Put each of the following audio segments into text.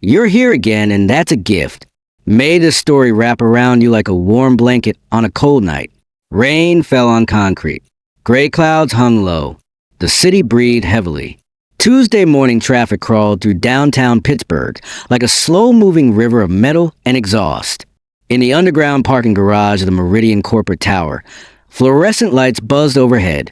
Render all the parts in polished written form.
You're here again, and that's a gift. May this story wrap around you like a warm blanket on a cold night. Rain fell on concrete. Gray clouds hung low. The city breathed heavily. Tuesday morning traffic crawled through downtown Pittsburgh like a slow-moving river of metal and exhaust. In the underground parking garage of the Meridian Corporate Tower, fluorescent lights buzzed overhead,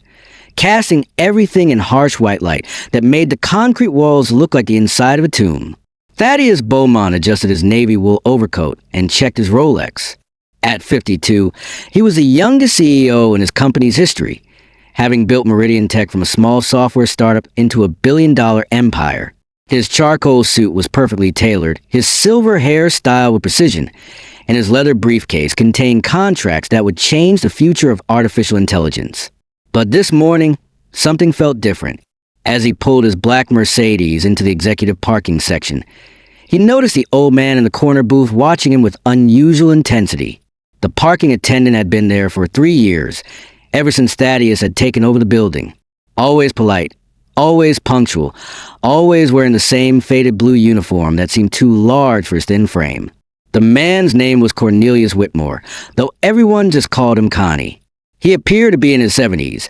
casting everything in harsh white light that made the concrete walls look like the inside of a tomb. Thaddeus Beaumont adjusted his navy wool overcoat and checked his Rolex. At 52, he was the youngest CEO in his company's history, having built Meridian Tech from a small software startup into a billion-dollar empire. His charcoal suit was perfectly tailored, his silver hair styled with precision, and his leather briefcase contained contracts that would change the future of artificial intelligence. But this morning, something felt different. As he pulled his black Mercedes into the executive parking section, he noticed the old man in the corner booth watching him with unusual intensity. The parking attendant had been there for 3 years, ever since Thaddeus had taken over the building. Always polite, always punctual, always wearing the same faded blue uniform that seemed too large for his thin frame. The man's name was Cornelius Whitmore, though everyone just called him Connie. He appeared to be in his 70s,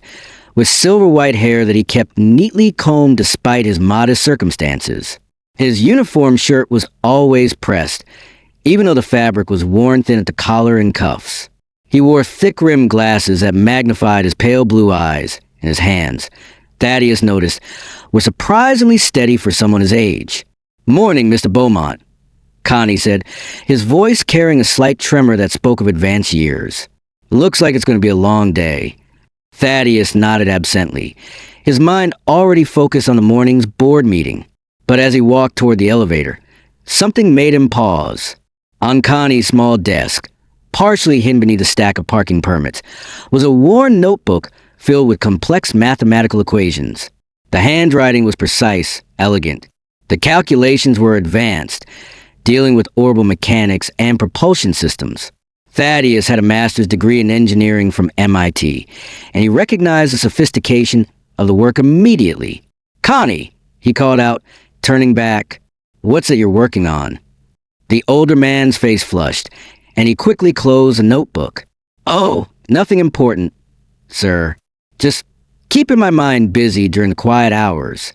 with silver white hair that he kept neatly combed despite his modest circumstances. His uniform shirt was always pressed, even though the fabric was worn thin at the collar and cuffs. He wore thick-rimmed glasses that magnified his pale blue eyes, and his hands, Thaddeus noticed, were surprisingly steady for someone his age. "Morning, Mr. Beaumont," Connie said, his voice carrying a slight tremor that spoke of advanced years. "Looks like it's going to be a long day." Thaddeus nodded absently, his mind already focused on the morning's board meeting. But as he walked toward the elevator, something made him pause. On Connie's small desk, partially hidden beneath a stack of parking permits, was a worn notebook filled with complex mathematical equations. The handwriting was precise, elegant. The calculations were advanced, dealing with orbital mechanics and propulsion systems. Thaddeus had a master's degree in engineering from MIT, and he recognized the sophistication of the work immediately. "Connie," he called out, turning back, "what's it you're working on?" The older man's face flushed, and he quickly closed the notebook. "Oh, nothing important, sir. Just keeping my mind busy during the quiet hours."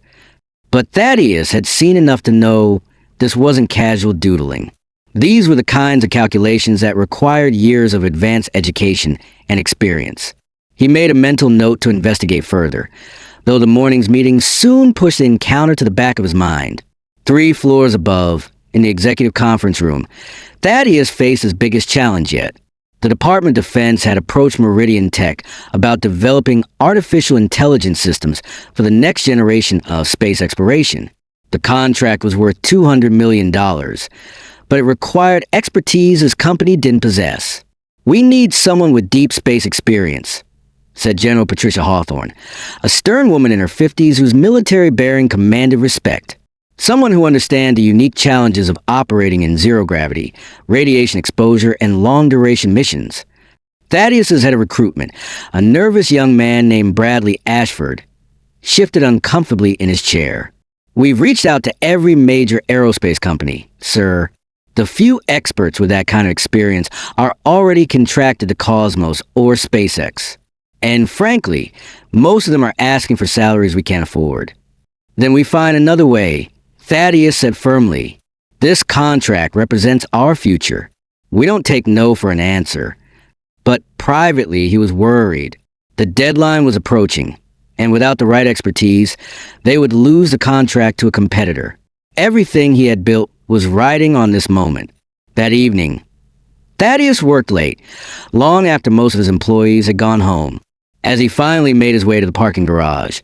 But Thaddeus had seen enough to know this wasn't casual doodling. These were the kinds of calculations that required years of advanced education and experience. He made a mental note to investigate further, though the morning's meeting soon pushed the encounter to the back of his mind. 3 floors above, in the executive conference room, Thaddeus faced his biggest challenge yet. The Department of Defense had approached Meridian Tech about developing artificial intelligence systems for the next generation of space exploration. The contract was worth $200 million, but it required expertise his company didn't possess. "We need someone with deep space experience," said General Patricia Hawthorne, a stern woman in her 50s whose military bearing commanded respect. "Someone who understands the unique challenges of operating in zero gravity, radiation exposure, and long-duration missions." Thaddeus's head of recruitment, a nervous young man named Bradley Ashford, shifted uncomfortably in his chair. "We've reached out to every major aerospace company, sir. The few experts with that kind of experience are already contracted to Cosmos or SpaceX. And frankly, most of them are asking for salaries we can't afford." "Then we find another way," Thaddeus said firmly. "This contract represents our future. We don't take no for an answer." But privately, he was worried. The deadline was approaching, and without the right expertise, they would lose the contract to a competitor. Everything he had built was riding on this moment. That evening, Thaddeus worked late, long after most of his employees had gone home. As he finally made his way to the parking garage,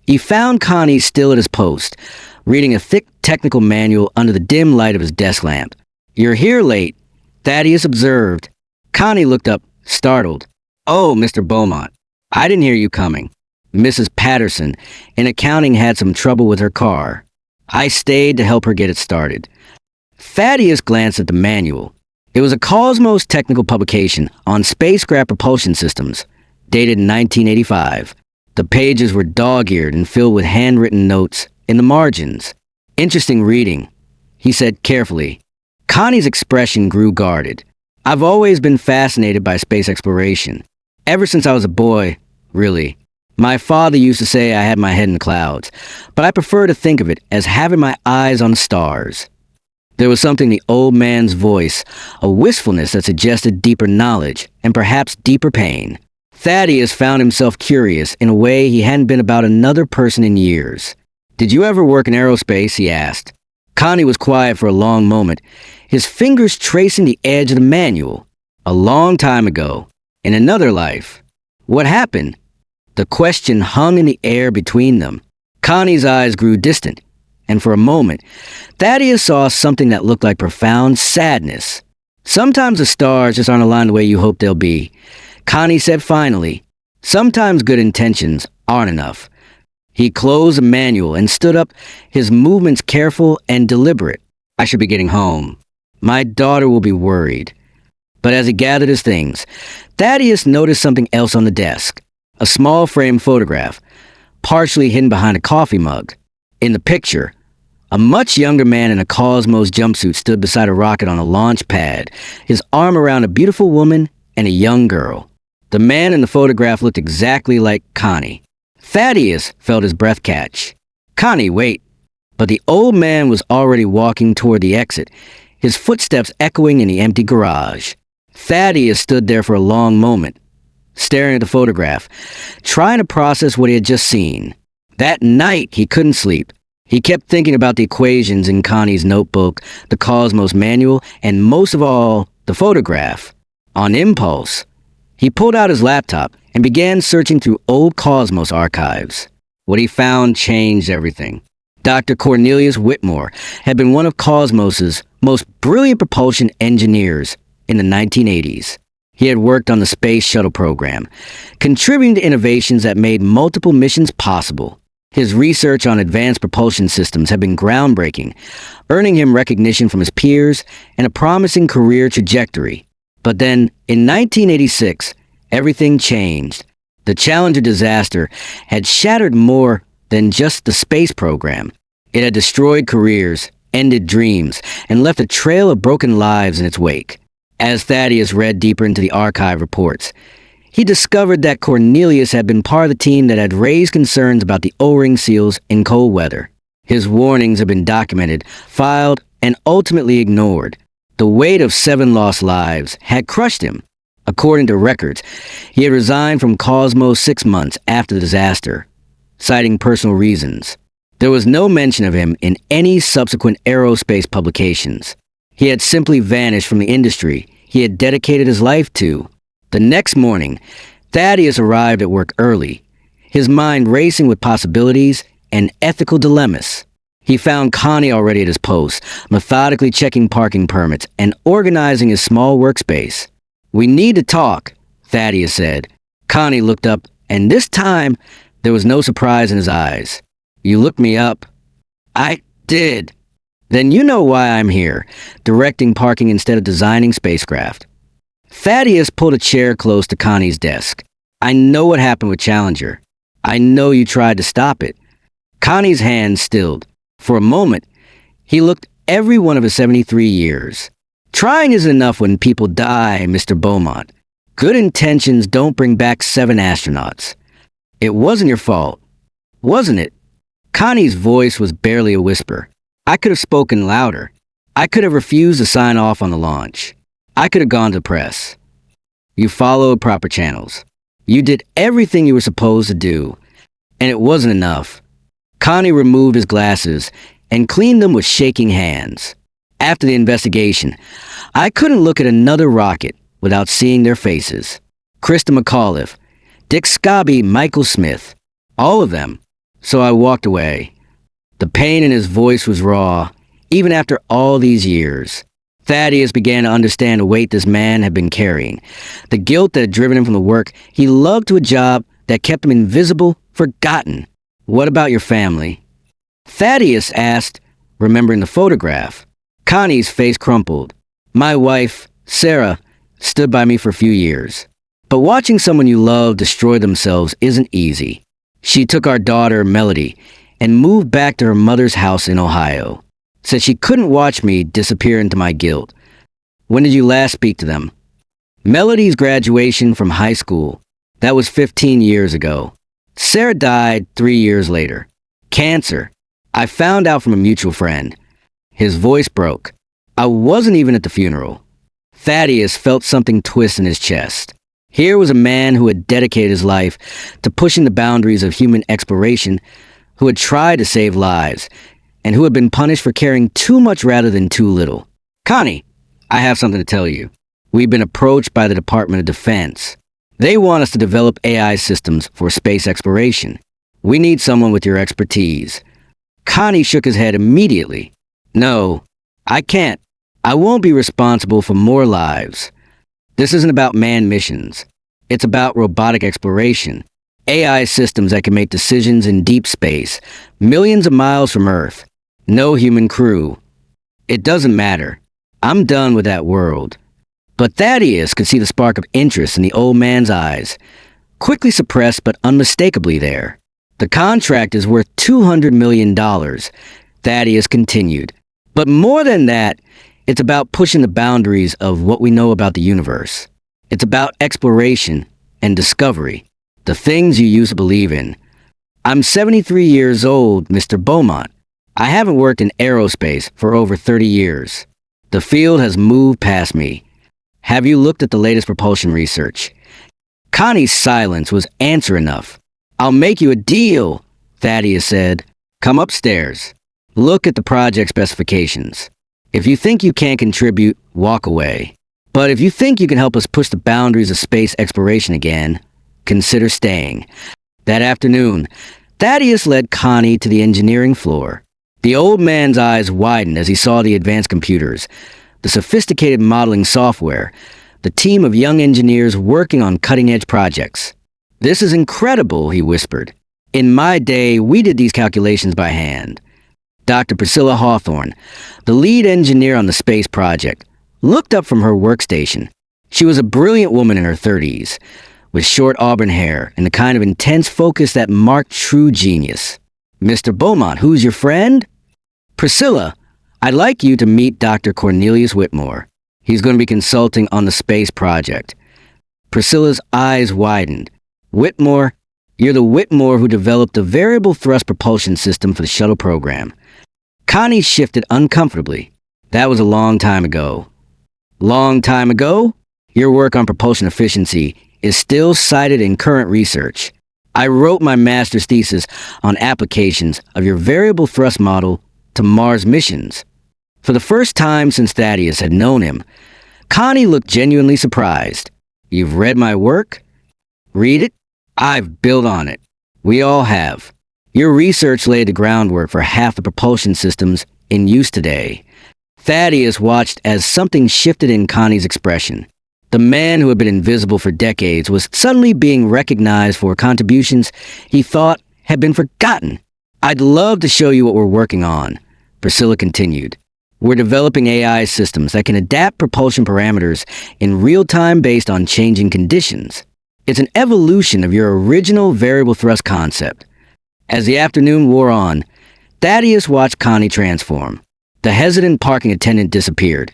he found Connie still at his post, reading a thick technical manual under the dim light of his desk lamp. "You're here late," Thaddeus observed. Connie looked up, startled. "Oh, Mr. Beaumont, I didn't hear you coming. Mrs. Patterson in accounting had some trouble with her car. I stayed to help her get it started." Thaddeus glanced at the manual. It was a Cosmos technical publication on spacecraft propulsion systems, dated in 1985. The pages were dog-eared and filled with handwritten notes in the margins. "Interesting reading," he said carefully. Connie's expression grew guarded. I've always been fascinated by space exploration. Ever since I was a boy, really. My father used to say I had my head in the clouds, but I prefer to think of it as having my eyes on the stars. There was something in the old man's voice, a wistfulness that suggested deeper knowledge and perhaps deeper pain. Thaddeus found himself curious in a way he hadn't been about another person in years. Did you ever work in aerospace? He asked. Connie was quiet for a long moment, his fingers tracing the edge of the manual. A long time ago, in another life. What happened? The question hung in the air between them. Connie's eyes grew distant, and for a moment, Thaddeus saw something that looked like profound sadness. Sometimes the stars just aren't aligned the way you hope they'll be. Connie said finally, sometimes good intentions aren't enough. He closed the manual and stood up, his movements careful and deliberate. I should be getting home. My daughter will be worried. But as he gathered his things, Thaddeus noticed something else on the desk. A small framed photograph, partially hidden behind a coffee mug. In the picture, a much younger man in a Cosmos jumpsuit stood beside a rocket on a launch pad, his arm around a beautiful woman and a young girl. The man in the photograph looked exactly like Connie. Thaddeus felt his breath catch. Connie, wait. But the old man was already walking toward the exit, his footsteps echoing in the empty garage. Thaddeus stood there for a long moment, staring at the photograph, trying to process what he had just seen. That night, he couldn't sleep. He kept thinking about the equations in Connie's notebook, the Cosmos manual, and most of all, the photograph. On impulse, he pulled out his laptop and began searching through old Cosmos archives. What he found changed everything. Dr. Cornelius Whitmore had been one of Cosmos's most brilliant propulsion engineers in the 1980s. He had worked on the Space Shuttle program, contributing to innovations that made multiple missions possible. His research on advanced propulsion systems had been groundbreaking, earning him recognition from his peers and a promising career trajectory. But then, in 1986, everything changed. The Challenger disaster had shattered more than just the space program. It had destroyed careers, ended dreams, and left a trail of broken lives in its wake. As Thaddeus read deeper into the archive reports, he discovered that Cornelius had been part of the team that had raised concerns about the O-ring seals in cold weather. His warnings had been documented, filed, and ultimately ignored. The weight of 7 lost lives had crushed him. According to records, he had resigned from Cosmos 6 months after the disaster, citing personal reasons. There was no mention of him in any subsequent aerospace publications. He had simply vanished from the industry he had dedicated his life to. The next morning, Thaddeus arrived at work early, his mind racing with possibilities and ethical dilemmas. He found Connie already at his post, methodically checking parking permits and organizing his small workspace. "We need to talk," Thaddeus said. Connie looked up, and this time, there was no surprise in his eyes. "You looked me up?" "I did." "Then you know why I'm here, directing parking instead of designing spacecraft." Thaddeus pulled a chair close to Connie's desk. "I know what happened with Challenger. I know you tried to stop it." Connie's hand stilled. For a moment, he looked every one of his 73 years. "Trying isn't enough when people die, Mr. Beaumont. Good intentions don't bring back 7 astronauts. It wasn't your fault, wasn't it?" Connie's voice was barely a whisper. "I could have spoken louder. I could have refused to sign off on the launch. I could have gone to press. You followed proper channels. You did everything you were supposed to do, and it wasn't enough." Connie removed his glasses and cleaned them with shaking hands. "After the investigation, I couldn't look at another rocket without seeing their faces. Krista McAuliffe, Dick Scobie, Michael Smith, all of them. So I walked away." The pain in his voice was raw, even after all these years. Thaddeus began to understand the weight this man had been carrying, the guilt that had driven him from the work he loved to a job that kept him invisible, forgotten. "What about your family?" Thaddeus asked, remembering the photograph. Connie's face crumpled. "My wife, Sarah, stood by me for a few years. But watching someone you love destroy themselves isn't easy. She took our daughter, Melody, and moved back to her mother's house in Ohio. said she couldn't watch me disappear into my guilt. When did you last speak to them? Melody's graduation from high school. That was 15 years ago. Sarah died 3 years later. Cancer. I found out from a mutual friend. His voice broke. I wasn't even at the funeral. Thaddeus felt something twist in his chest. Here was a man who had dedicated his life to pushing the boundaries of human exploration, who had tried to save lives, and who had been punished for caring too much rather than too little. Connie, I have something to tell you. We've been approached by the Department of Defense. They want us to develop AI systems for space exploration. We need someone with your expertise. Connie shook his head immediately. No, I can't. I won't be responsible for more lives. This isn't about manned missions. It's about robotic exploration. AI systems that can make decisions in deep space, millions of miles from Earth. No human crew. It doesn't matter. I'm done with that world. But Thaddeus could see the spark of interest in the old man's eyes, quickly suppressed but unmistakably there. The contract is worth $200 million, Thaddeus continued. But more than that, it's about pushing the boundaries of what we know about the universe. It's about exploration and discovery, the things you used to believe in. I'm 73 years old, Mr. Beaumont. I haven't worked in aerospace for over 30 years. The field has moved past me. Have you looked at the latest propulsion research? Connie's silence was answer enough. I'll make you a deal, Thaddeus said. Come upstairs. Look at the project specifications. If you think you can't contribute, walk away. But if you think you can help us push the boundaries of space exploration again, consider staying. That afternoon, Thaddeus led Connie to the engineering floor. The old man's eyes widened as he saw the advanced computers, the sophisticated modeling software, the team of young engineers working on cutting-edge projects. This is incredible, he whispered. In my day, we did these calculations by hand. Dr. Priscilla Hawthorne, the lead engineer on the space project, looked up from her workstation. She was a brilliant woman in her 30s, with short auburn hair and the kind of intense focus that marked true genius. Mr. Beaumont, who's your friend? Priscilla, I'd like you to meet Dr. Cornelius Whitmore. He's going to be consulting on the space project. Priscilla's eyes widened. Whitmore, you're the Whitmore who developed the variable thrust propulsion system for the shuttle program. Connie shifted uncomfortably. That was a long time ago. Long time ago? Your work on propulsion efficiency is still cited in current research. I wrote my master's thesis on applications of your variable thrust model to Mars missions. For the first time since Thaddeus had known him, Connie looked genuinely surprised. You've read my work? Read it? I've built on it. We all have. Your research laid the groundwork for half the propulsion systems in use today. Thaddeus watched as something shifted in Connie's expression. The man who had been invisible for decades was suddenly being recognized for contributions he thought had been forgotten. I'd love to show you what we're working on, Priscilla continued. We're developing AI systems that can adapt propulsion parameters in real time based on changing conditions. It's an evolution of your original variable thrust concept. As the afternoon wore on, Thaddeus watched Connie transform. The hesitant parking attendant disappeared,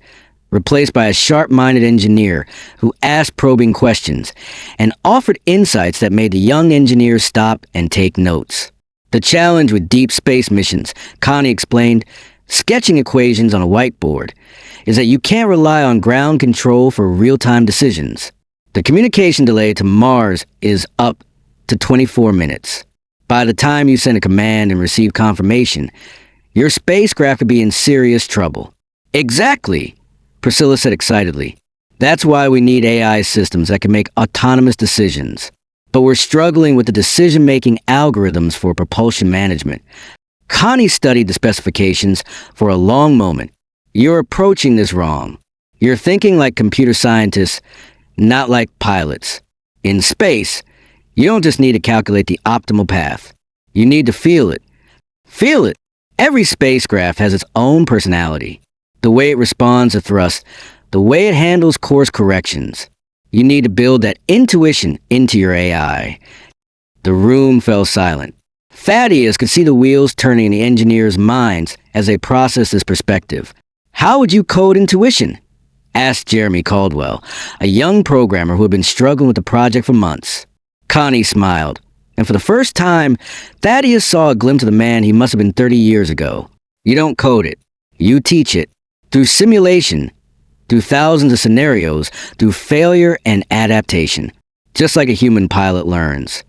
replaced by a sharp-minded engineer who asked probing questions and offered insights that made the young engineers stop and take notes. The challenge with deep space missions, Connie explained, sketching equations on a whiteboard, is that you can't rely on ground control for real-time decisions. The communication delay to Mars is up to 24 minutes. By the time you send a command and receive confirmation, your spacecraft could be in serious trouble. Exactly, Priscilla said excitedly. That's why we need AI systems that can make autonomous decisions. But we're struggling with the decision-making algorithms for propulsion management. Connie studied the specifications for a long moment. You're approaching this wrong. You're thinking like computer scientists, not like pilots. In space, you don't just need to calculate the optimal path. You need to feel it. Feel it! Every spacecraft has its own personality. The way it responds to thrust, the way it handles course corrections. You need to build that intuition into your AI. The room fell silent. Thaddeus could see the wheels turning in the engineers' minds as they processed this perspective. How would you code intuition? Asked Jeremy Caldwell, a young programmer who had been struggling with the project for months. Connie smiled, and for the first time, Thaddeus saw a glimpse of the man he must have been 30 years ago. You don't code it. You teach it. Through simulation, through thousands of scenarios, through failure and adaptation, just like a human pilot learns.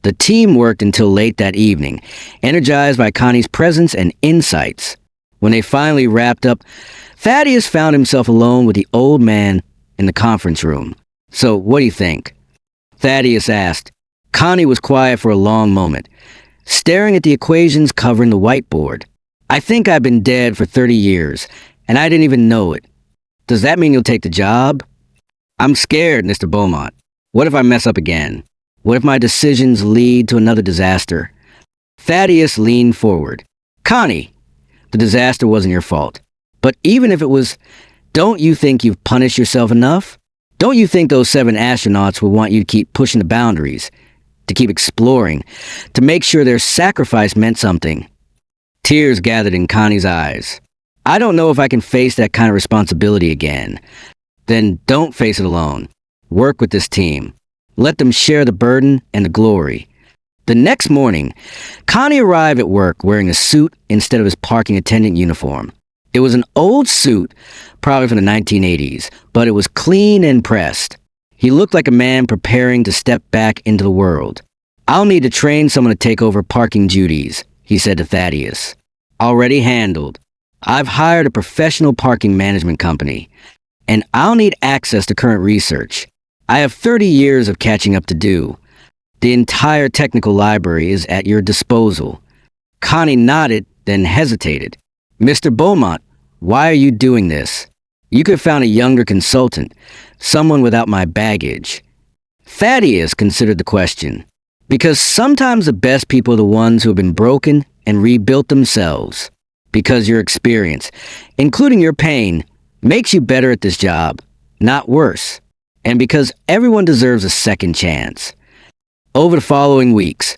The team worked until late that evening, energized by Connie's presence and insights. When they finally wrapped up, Thaddeus found himself alone with the old man in the conference room. So, what do you think? Thaddeus asked. Connie was quiet for a long moment, staring at the equations covering the whiteboard. I think I've been dead for 30 years, and I didn't even know it. Does that mean you'll take the job? I'm scared, Mr. Beaumont. What if I mess up again? What if my decisions lead to another disaster? Thaddeus leaned forward. Connie, the disaster wasn't your fault. But even if it was, don't you think you've punished yourself enough? Don't you think those 7 astronauts will want you to keep pushing the boundaries, to keep exploring, to make sure their sacrifice meant something? Tears gathered in Connie's eyes. I don't know if I can face that kind of responsibility again. Then don't face it alone. Work with this team. Let them share the burden and the glory. The next morning, Connie arrived at work wearing a suit instead of his parking attendant uniform. It was an old suit, probably from the 1980s, but it was clean and pressed. He looked like a man preparing to step back into the world. I'll need to train someone to take over parking duties, he said to Thaddeus. Already handled. I've hired a professional parking management company, and I'll need access to current research. I have 30 years of catching up to do. The entire technical library is at your disposal. Connie nodded, then hesitated. Mr. Beaumont, why are you doing this? You could have found a younger consultant, someone without my baggage. Thaddeus considered the question. Because sometimes the best people are the ones who have been broken and rebuilt themselves. Because your experience, including your pain, makes you better at this job, not worse. And because everyone deserves a second chance. Over the following weeks,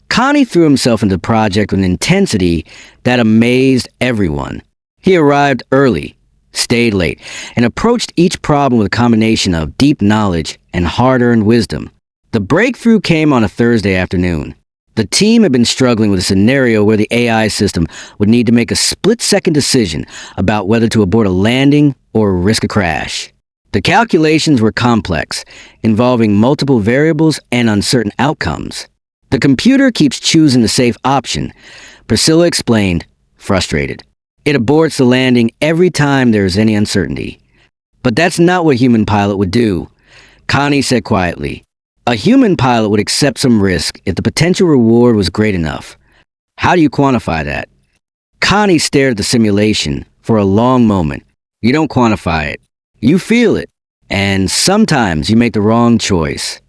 Connie threw himself into the project with an intensity that amazed everyone. He arrived early, stayed late, and approached each problem with a combination of deep knowledge and hard-earned wisdom. The breakthrough came on a Thursday afternoon. The team had been struggling with a scenario where the AI system would need to make a split-second decision about whether to abort a landing or risk a crash. The calculations were complex, involving multiple variables and uncertain outcomes. The computer keeps choosing the safe option, Priscilla explained, frustrated. It aborts the landing every time there is any uncertainty. But that's not what a human pilot would do, Connie said quietly. A human pilot would accept some risk if the potential reward was great enough. How do you quantify that? Connie stared at the simulation for a long moment. You don't quantify it. You feel it. And sometimes you make the wrong choice.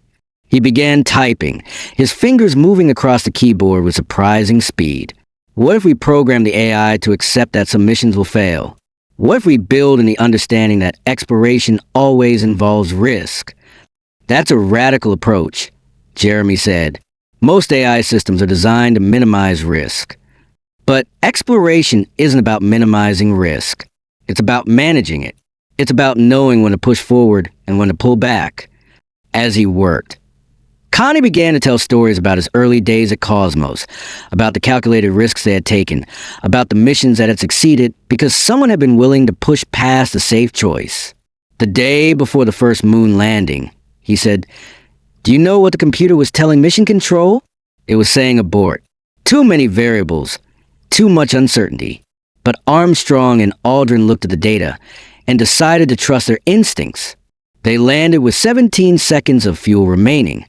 He began typing, his fingers moving across the keyboard with surprising speed. What if we program the AI to accept that submissions will fail? What if we build in the understanding that exploration always involves risk? That's a radical approach, Jeremy said. Most AI systems are designed to minimize risk. But exploration isn't about minimizing risk. It's about managing it. It's about knowing when to push forward and when to pull back. As he worked, Connie began to tell stories about his early days at Cosmos, about the calculated risks they had taken, about the missions that had succeeded because someone had been willing to push past the safe choice. The day before the first moon landing, he said, "Do you know what the computer was telling mission control? It was saying abort. Too many variables, too much uncertainty." But Armstrong and Aldrin looked at the data and decided to trust their instincts. They landed with 17 seconds of fuel remaining.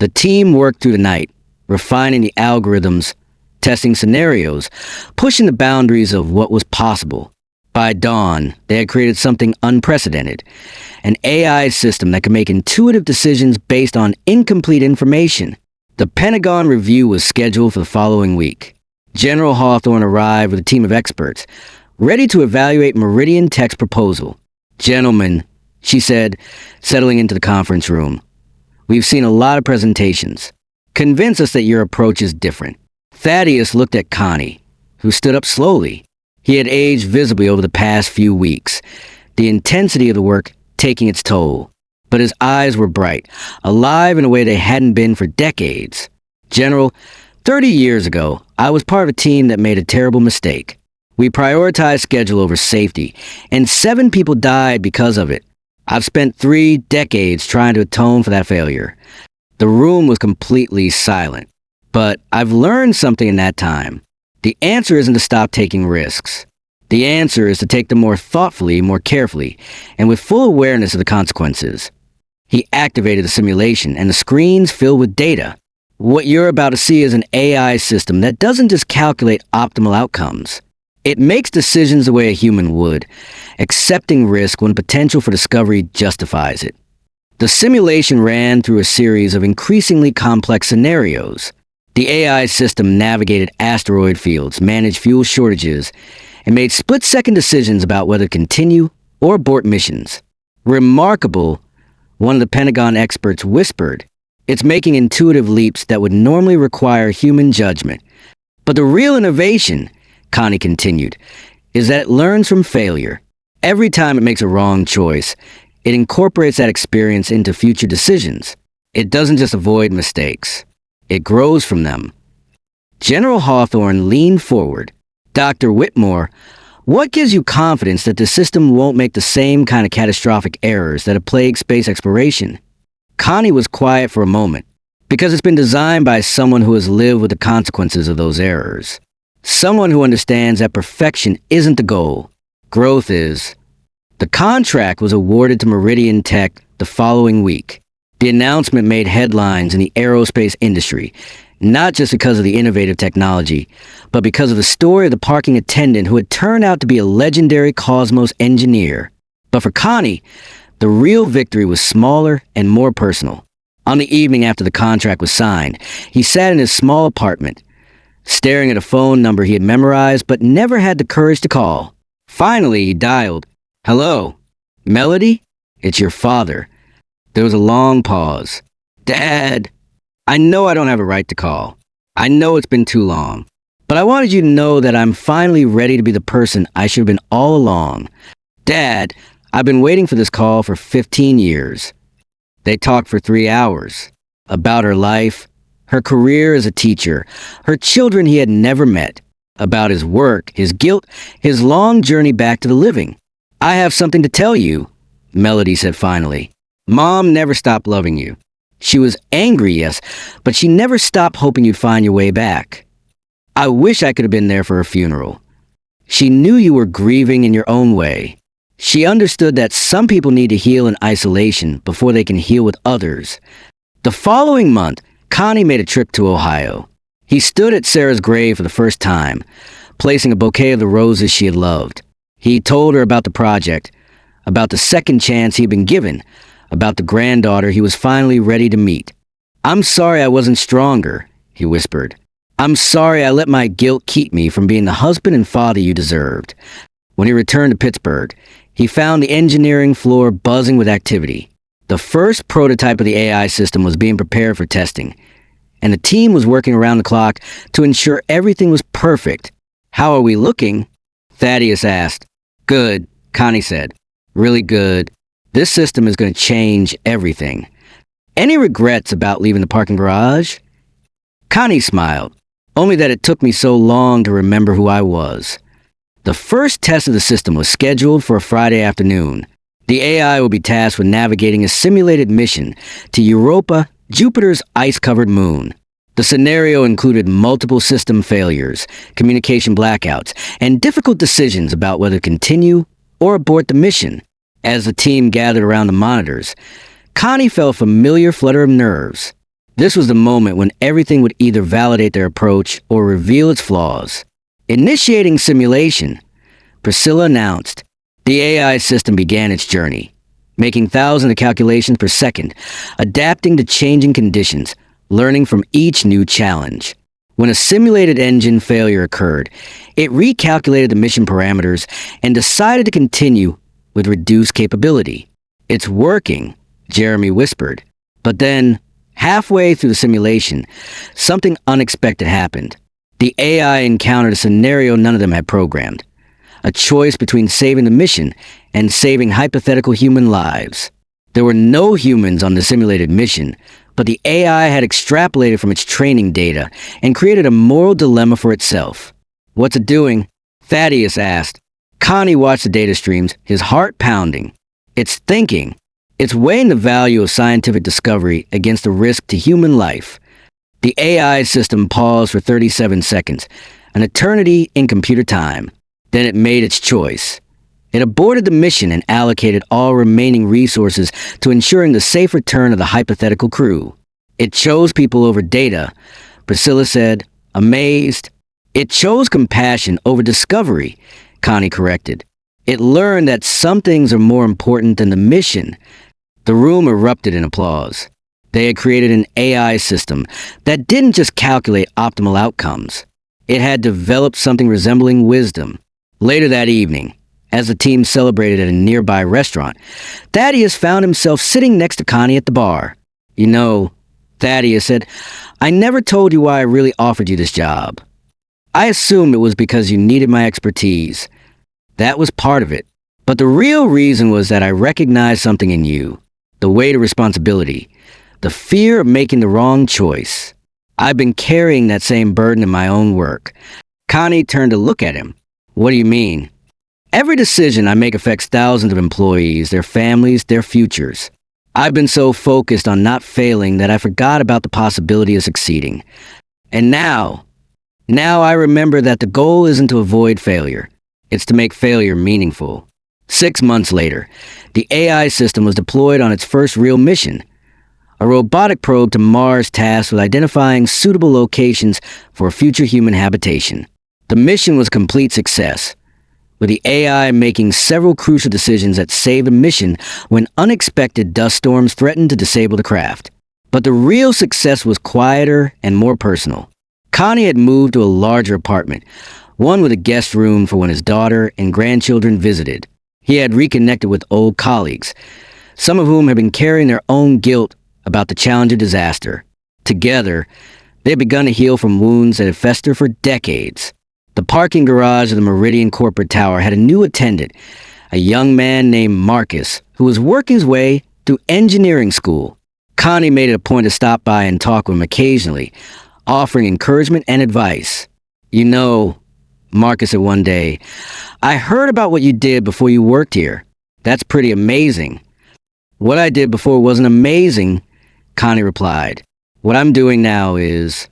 The team worked through the night, refining the algorithms, testing scenarios, pushing the boundaries of what was possible. By dawn, they had created something unprecedented, an AI system that could make intuitive decisions based on incomplete information. The Pentagon review was scheduled for the following week. General Hawthorne arrived with a team of experts, ready to evaluate Meridian Tech's proposal. "Gentlemen," she said, settling into the conference room, "we've seen a lot of presentations. Convince us that your approach is different. Thaddeus looked at Connie, who stood up slowly. He had aged visibly over the past few weeks, the intensity of the work taking its toll. But his eyes were bright, alive in a way they hadn't been for decades. General, 30 years ago, I was part of a team that made a terrible mistake. We prioritized schedule over safety, and 7 people died because of it. I've spent 3 decades trying to atone for that failure. The room was completely silent. But I've learned something in that time. The answer isn't to stop taking risks. The answer is to take them more thoughtfully, more carefully, and with full awareness of the consequences. He activated the simulation, and the screens filled with data. What you're about to see is an AI system that doesn't just calculate optimal outcomes. It makes decisions the way a human would, accepting risk when potential for discovery justifies it. The simulation ran through a series of increasingly complex scenarios. The AI system navigated asteroid fields, managed fuel shortages, and made split-second decisions about whether to continue or abort missions. Remarkable, one of the Pentagon experts whispered. It's making intuitive leaps that would normally require human judgment. But the real innovation, Connie continued, is that it learns from failure. Every time it makes a wrong choice, it incorporates that experience into future decisions. It doesn't just avoid mistakes. It grows from them. General Hawthorne leaned forward. Dr. Whitmore, what gives you confidence that the system won't make the same kind of catastrophic errors that have plagued space exploration? Connie was quiet for a moment, because it's been designed by someone who has lived with the consequences of those errors. Someone who understands that perfection isn't the goal. Growth is. The contract was awarded to Meridian Tech the following week. The announcement made headlines in the aerospace industry, not just because of the innovative technology, but because of the story of the parking attendant who had turned out to be a legendary Cosmos engineer. But for Connie, the real victory was smaller and more personal. On the evening after the contract was signed, he sat in his small apartment, staring at a phone number he had memorized but never had the courage to call. Finally, he dialed. "Hello? Melody? It's your father." There was a long pause. "Dad, I know I don't have a right to call. I know it's been too long. But I wanted you to know that I'm finally ready to be the person I should have been all along. Dad, I've been waiting for this call for 15 years. They talked for 3 hours. About her life, her career as a teacher, her children he had never met, about his work, his guilt, his long journey back to the living. "I have something to tell you," Melody said finally. "Mom never stopped loving you. She was angry, yes, but she never stopped hoping you'd find your way back. I wish I could have been there for her funeral. She knew you were grieving in your own way. She understood that some people need to heal in isolation before they can heal with others." The following month, Connie made a trip to Ohio. He stood at Sarah's grave for the first time, placing a bouquet of the roses she had loved. He told her about the project, about the second chance he'd been given, about the granddaughter he was finally ready to meet. "I'm sorry I wasn't stronger," he whispered. "I'm sorry I let my guilt keep me from being the husband and father you deserved." When he returned to Pittsburgh, he found the engineering floor buzzing with activity. The first prototype of the AI system was being prepared for testing, and the team was working around the clock to ensure everything was perfect. "How are we looking?" Thaddeus asked. "Good," Connie said. "Really good. This system is going to change everything." "Any regrets about leaving the parking garage?" Connie smiled. "Only that it took me so long to remember who I was." The first test of the system was scheduled for a Friday afternoon. The AI will be tasked with navigating a simulated mission to Europa, Jupiter's ice-covered moon. The scenario included multiple system failures, communication blackouts, and difficult decisions about whether to continue or abort the mission. As the team gathered around the monitors, Connie felt a familiar flutter of nerves. This was the moment when everything would either validate their approach or reveal its flaws. Initiating simulation, Priscilla announced. The AI system began its journey, making thousands of calculations per second, adapting to changing conditions, learning from each new challenge. When a simulated engine failure occurred, it recalculated the mission parameters and decided to continue with reduced capability. "It's working," Jeremy whispered. But then, Halfway through the simulation, something unexpected happened. The AI encountered a scenario none of them had programmed. A choice between saving the mission and saving hypothetical human lives. There were no humans on the simulated mission, but the AI had extrapolated from its training data and created a moral dilemma for itself. "What's it doing?" Thaddeus asked. Connie watched the data streams, his heart pounding. "It's thinking. It's weighing the value of scientific discovery against the risk to human life." The AI system paused for 37 seconds, an eternity in computer time. Then it made its choice. It aborted the mission and allocated all remaining resources to ensuring the safe return of the hypothetical crew. "It chose people over data," Priscilla said, amazed. "It chose compassion over discovery," Connie corrected. "It learned that some things are more important than the mission." The room erupted in applause. They had created an AI system that didn't just calculate optimal outcomes. It had developed something resembling wisdom. Later that evening, as the team celebrated at a nearby restaurant, Thaddeus found himself sitting next to Connie at the bar. "You know," Thaddeus said, "I never told you why I really offered you this job. I assumed it was because you needed my expertise. That was part of it. But the real reason was that I recognized something in you. The weight of responsibility. The fear of making the wrong choice. I've been carrying that same burden in my own work." Connie turned to look at him. "What do you mean?" "Every decision I make affects thousands of employees, their families, their futures. I've been so focused on not failing that I forgot about the possibility of succeeding. And now I remember that the goal isn't to avoid failure. It's to make failure meaningful." 6 months later, the AI system was deployed on its first real mission, a robotic probe to Mars tasked with identifying suitable locations for future human habitation. The mission was a complete success, with the AI making several crucial decisions that saved the mission when unexpected dust storms threatened to disable the craft. But the real success was quieter and more personal. Connie had moved to a larger apartment, one with a guest room for when his daughter and grandchildren visited. He had reconnected with old colleagues, some of whom had been carrying their own guilt about the Challenger disaster. Together, they had begun to heal from wounds that had festered for decades. The parking garage of the Meridian corporate tower had a new attendant, a young man named Marcus, who was working his way through engineering school. Connie made it a point to stop by and talk with him occasionally, offering encouragement and advice. "You know," Marcus said one day, "I heard about what you did before you worked here. That's pretty amazing." "What I did before wasn't amazing," Connie replied. "What I'm doing now is..."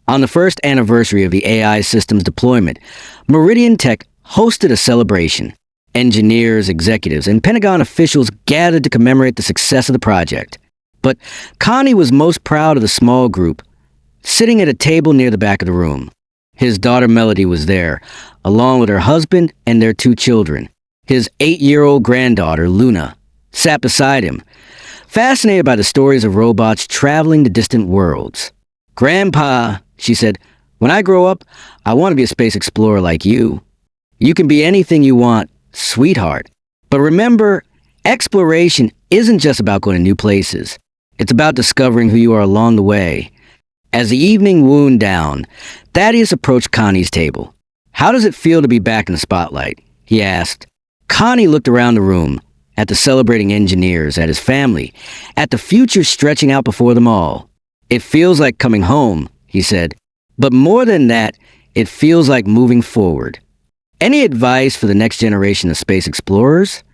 On the first anniversary of the AI system's deployment, Meridian Tech hosted a celebration. Engineers, executives, and Pentagon officials gathered to commemorate the success of the project. But Connie was most proud of the small group, sitting at a table near the back of the room. His daughter Melody was there, along with her husband and their 2 children. His 8-year-old granddaughter, Luna, sat beside him, fascinated by the stories of robots traveling to distant worlds. "Grandpa," she said, "when I grow up, I want to be a space explorer like you. You can be anything you want, sweetheart. But remember, exploration isn't just about going to new places. It's about discovering who you are along the way." As the evening wound down, Thaddeus approached Connie's table. "How does it feel to be back in the spotlight?" he asked. Connie looked around the room, at the celebrating engineers, at his family, at the future stretching out before them all. "It feels like coming home," he said. "But more than that, it feels like moving forward." "Any advice for the next generation of space explorers?"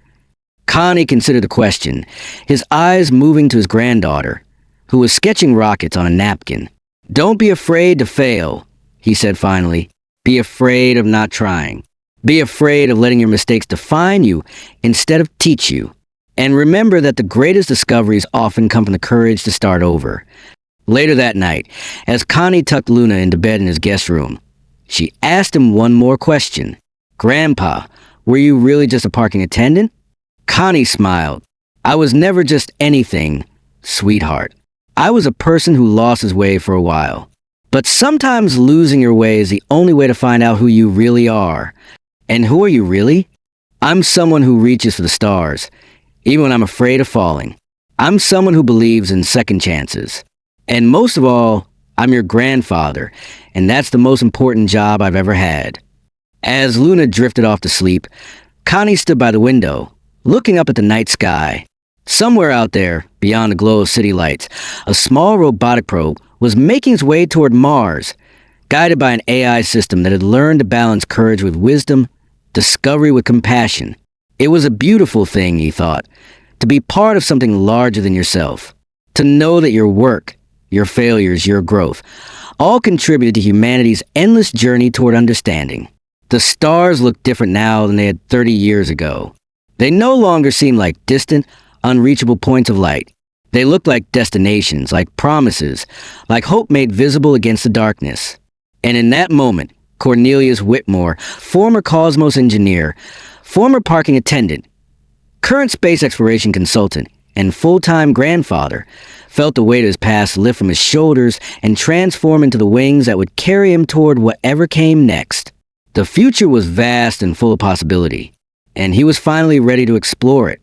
Connie considered the question, his eyes moving to his granddaughter, who was sketching rockets on a napkin. "Don't be afraid to fail," he said finally. "Be afraid of not trying. Be afraid of letting your mistakes define you instead of teach you. And remember that the greatest discoveries often come from the courage to start over." Later that night, as Connie tucked Luna into bed in his guest room, she asked him one more question. "Grandpa, were you really just a parking attendant?" Connie smiled. "I was never just anything, sweetheart. I was a person who lost his way for a while. But sometimes losing your way is the only way to find out who you really are. And who are you really? I'm someone who reaches for the stars, even when I'm afraid of falling. I'm someone who believes in second chances. And most of all, I'm your grandfather, and that's the most important job I've ever had. As Luna drifted off to sleep, Connie stood by the window, looking up at the night sky. Somewhere out there, beyond the glow of city lights, a small robotic probe was making its way toward Mars, guided by an AI system that had learned to balance courage with wisdom, discovery with compassion. It was a beautiful thing, he thought, to be part of something larger than yourself, to know that your work, your failures, your growth, all contributed to humanity's endless journey toward understanding. The stars looked different now than they had 30 years ago. They no longer seemed like distant, unreachable points of light. They looked like destinations, like promises, like hope made visible against the darkness. And in that moment, Cornelius Whitmore, former Cosmos engineer, former parking attendant, current space exploration consultant, and full-time grandfather, felt the weight of his past lift from his shoulders and transform into the wings that would carry him toward whatever came next. The future was vast and full of possibility, and he was finally ready to explore it.